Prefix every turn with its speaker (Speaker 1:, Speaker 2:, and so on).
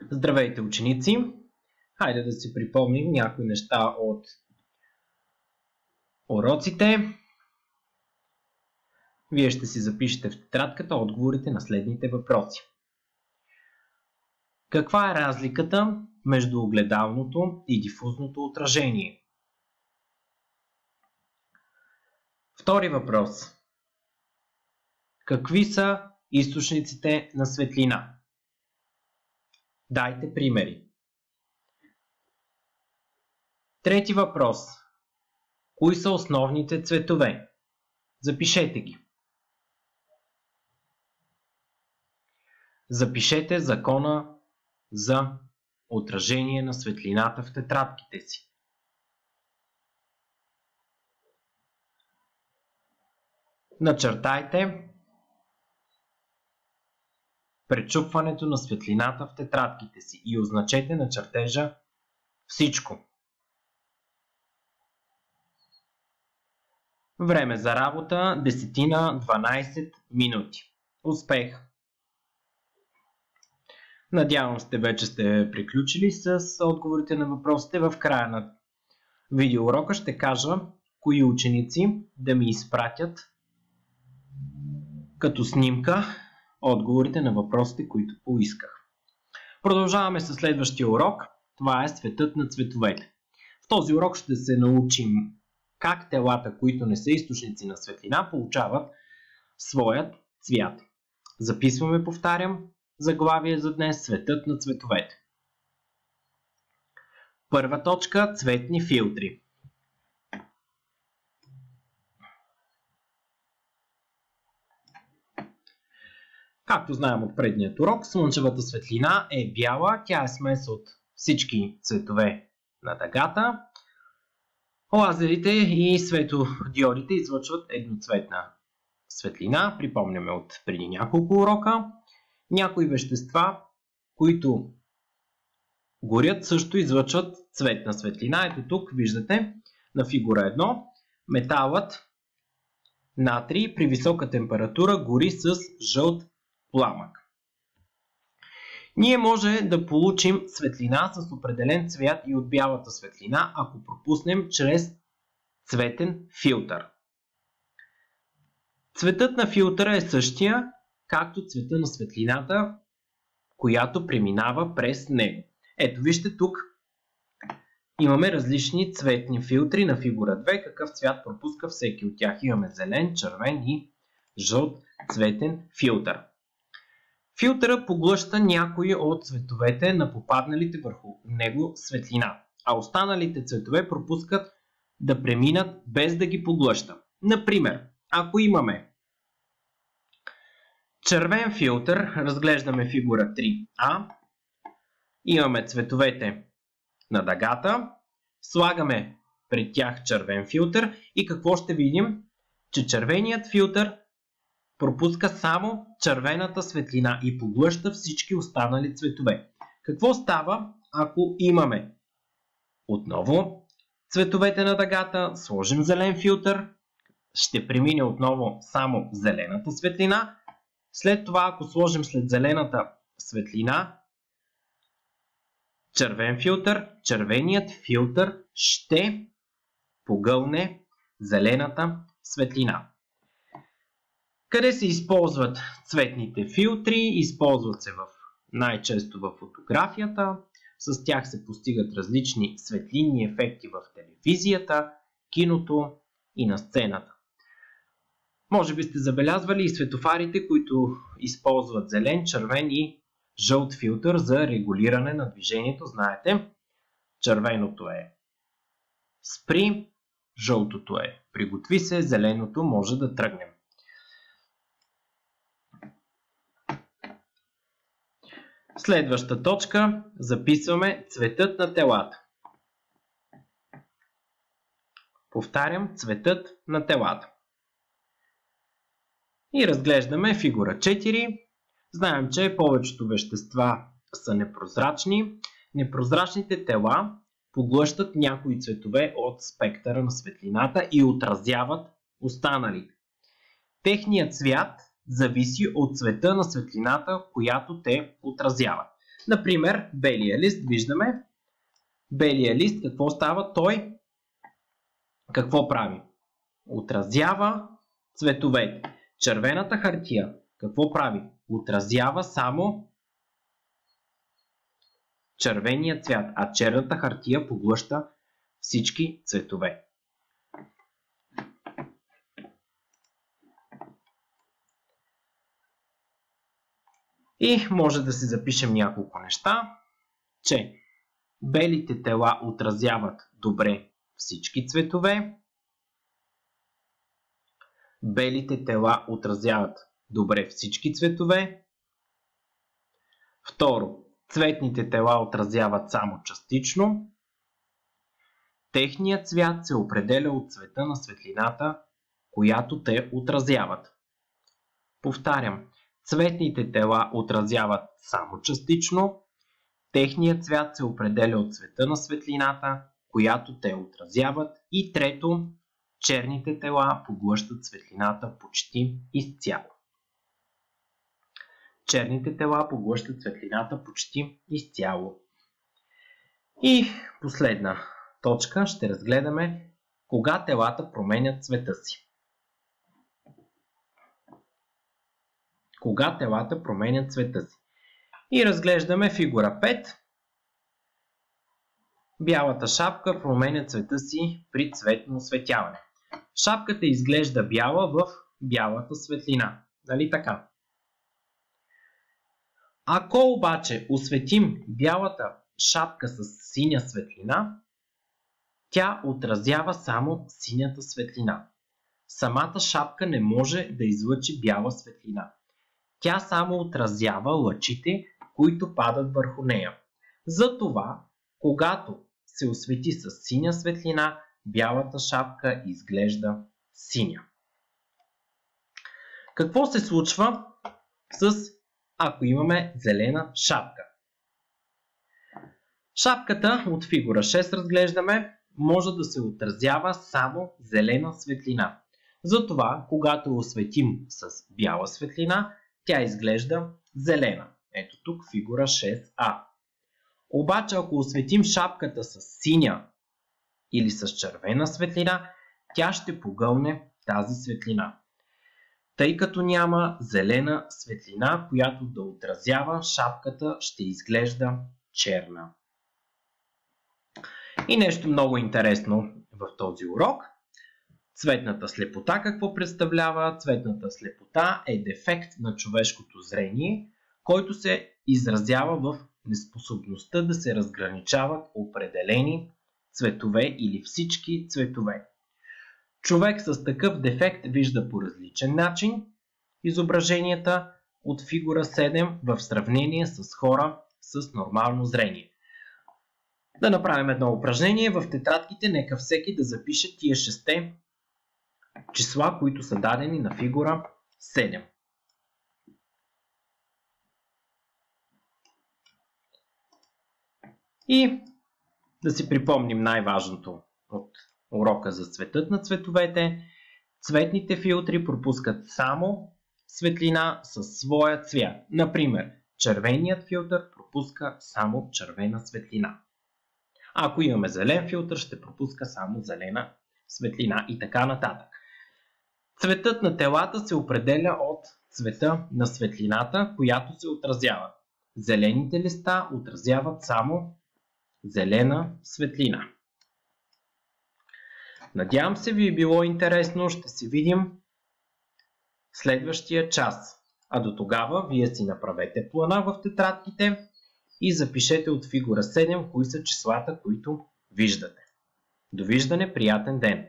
Speaker 1: Здравейте, ученици! Хайде да си припомним някои неща от уроците. Вие ще си запишете в тетрадката отговорите на следните въпроси. Каква е разликата между огледалното и дифузното отражение? Втори въпрос. Какви са източниците на светлина? Дайте примери. Трети въпрос. Кои са основните цветове? Запишете ги. Запишете закона за отражение на светлината в тетрадките си. Начертайте пречупването на светлината в тетрадките си и означете на чертежа всичко. Време за работа 10-12 минути. Успех! Надявам се, вече сте приключили с отговорите на въпросите. В края на видеоурока ще кажа кои ученици да ми изпратят като снимка отговорите на въпросите, които поисках. Продължаваме с следващия урок. Това е светът на цветовете. В този урок ще се научим как телата, които не са източници на светлина, получават своят цвят. Записваме, повтарям, заглавие за днес: светът на цветовете. Първа точка: цветни филтри. Както знаем от предният урок, слънчевата светлина е бяла. Тя е смес от всички цветове на дъгата. Лазерите и светодиодите излъчват едноцветна светлина. Припомняме от преди няколко урока. Някои вещества, които горят, също излъчват цветна светлина. Ето тук виждате на фигура 1 металът натрий при висока температура гори с жълт пламък. Ние може да получим светлина с определен цвят и от бялата светлина, ако пропуснем чрез цветен филтър. Цветът на филтъра е същия, както цвета на светлината, която преминава през него. Ето вижте, тук имаме различни цветни филтри на фигура 2. Какъв цвят пропуска всеки от тях? Имаме зелен, червен и жълт цветен филтър. Филтъра поглъща някои от цветовете на попадналите върху него светлина, а останалите цветове пропускат да преминат без да ги поглъща. Например, ако имаме червен филтър, разглеждаме фигура 3а, имаме цветовете на дъгата, слагаме пред тях червен филтър и какво ще видим? Че червеният филтър пропуска само червената светлина и поглъща всички останали цветове. Какво става, ако имаме отново цветовете на дъгата, сложим зелен филтър, ще премине отново само зелената светлина. След това, ако сложим след зелената светлина червен филтър, червеният филтър ще погълне зелената светлина. Къде се използват цветните филтри? Използват се най-често в фотографията. С тях се постигат различни светлинни ефекти в телевизията, киното и на сцената. Може би сте забелязвали и светофарите, които използват зелен, червен и жълт филтър за регулиране на движението. Знаете, червеното е спри, жълтото е приготви се, зеленото може да тръгнем. Следваща точка, записваме цветът на телата. Повтарям, цветът на телата. И разглеждаме фигура 4. Знаем, че повечето вещества са непрозрачни. Непрозрачните тела поглъщат някои цветове от спектъра на светлината и отразяват останалите. Техният цвят зависи от цвета на светлината, която те отразяват. Например, белия лист, виждаме. Белия лист, какво става? Той какво прави? Отразява цветовете. Червената хартия, какво прави? Отразява само червения цвят, а черната хартия поглъща всички цветове. И може да си запишем няколко неща, че белите тела отразяват добре всички цветове. Белите тела отразяват добре всички цветове. Второ, цветните тела отразяват само частично. Техният цвят се определя от цвета на светлината, която те отразяват. Повтарям, цветните тела отразяват само частично. Техният цвят се определя от цвета на светлината, която те отразяват. И трето, черните тела поглъщат светлината почти изцяло. Черните тела поглъщат светлината почти изцяло. И последна точка ще разгледаме кога телата променят цвета си. Кога телата променят цвета си. И разглеждаме фигура 5. Бялата шапка променя цвета си при цветно осветяване. Шапката изглежда бяла в бялата светлина. Нали така? Ако обаче осветим бялата шапка с синя светлина, тя отразява само синята светлина. Самата шапка не може да излъчи бяла светлина. Тя само отразява лъчите, които падат върху нея. Затова, когато се освети с синя светлина, бялата шапка изглежда синя. Какво се случва ако имаме зелена шапка? Шапката от фигура 6 разглеждаме, може да се отразява само зелена светлина. Затова, когато осветим с бяла светлина, тя изглежда зелена. Ето тук фигура 6а. Обаче, ако осветим шапката с синя или с червена светлина, тя ще погълне тази светлина. Тъй като няма зелена светлина, която да отразява, шапката ще изглежда черна. И нещо много интересно в този урок. Цветната слепота какво представлява? Цветната слепота е дефект на човешкото зрение, който се изразява в неспособността да се разграничават определени цветове или всички цветове. Човек с такъв дефект вижда по различен начин изображенията от фигура 7 в сравнение с хора с нормално зрение. Да направим едно упражнение в тетрадките, нека всеки да запише тия 6 числа, които са дадени на фигура 7. И да си припомним най-важното от урока за цветът на цветовете. Цветните филтри пропускат само светлина със своя цвят. Например, червеният филтър пропуска само червена светлина. Ако имаме зелен филтър, ще пропуска само зелена светлина и така нататък. Цветът на телата се определя от цвета на светлината, която се отразява. Зелените листа отразяват само зелена светлина. Надявам се ви е било интересно, ще се видим следващия час. А до тогава вие си направете плана в тетрадките и запишете от фигура 7 кои са числата, които виждате. Довиждане, приятен ден!